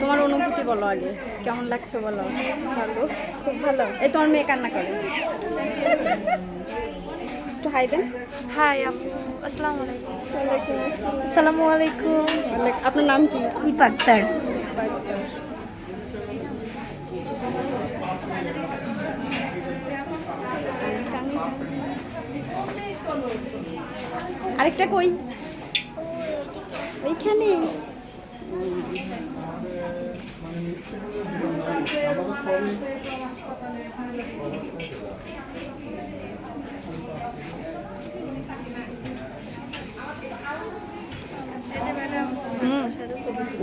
তোমার অনুভূতি বলো আগে, কেমন লাগছে বলো? ভালো, খুব ভালো। এই তোমার মেয়ে কান্না করে, একটু হাই দেন। হাই আপু, আসসালামু আলাইকুম। আসসালামু আলাইকুম। আপনার নাম কি? ইপা আক্তার। আরেকটা কই? ওইখানে।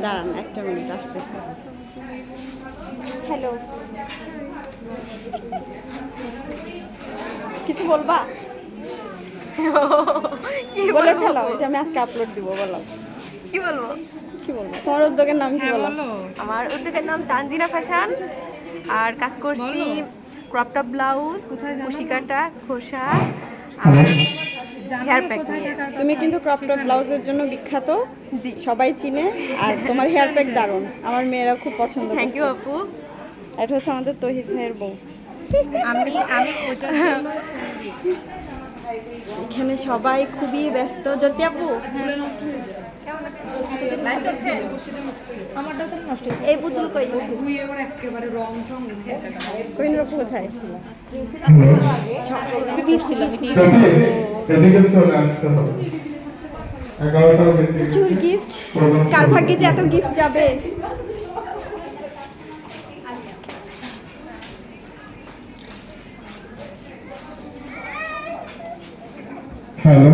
দাঁড়ান একটা মিনিট, আসতেছে। হ্যালো, কিছু বলবা? কি বলে বলবো? ফেলাও, এটা আমি আজকে আপলোড দিব, বলো। কি বলবো? কি বলবো? তোমার উদ্যোগের নাম কি বলো? আমার উদ্যোগের নাম তানজিনা ফ্যাশন, আর কাজ করছি ক্রপ টপ ব্লাউজ, কুশি কাটা, খোসা আর হেয়ার প্যাক নিয়ে। তুমি কিন্তু ক্রপ টপ ব্লাউজের জন্য বিখ্যাত, জি, সবাই চিনে। আর তোমার হেয়ার প্যাক দারুণ, আমার মেয়েরা খুব পছন্দ থ্যাংক করে। ইউ আপু। এটা হচ্ছে আমাদের তহিদ ভাইয়ের বউ। আমি ওইটা এখানে সবাই খুবই ব্যস্ত। জ্যোতি আপু, এই পুতুল কই? কোহিনুর আপু কোথায়? প্রচুর গিফট, কার ভাগ্যে যে এত গিফট যাবে। হ্যালো,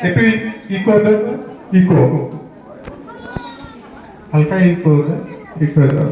একটু ইকো দেন, ইকো হালকা ইকো দেন, ইকো দাও।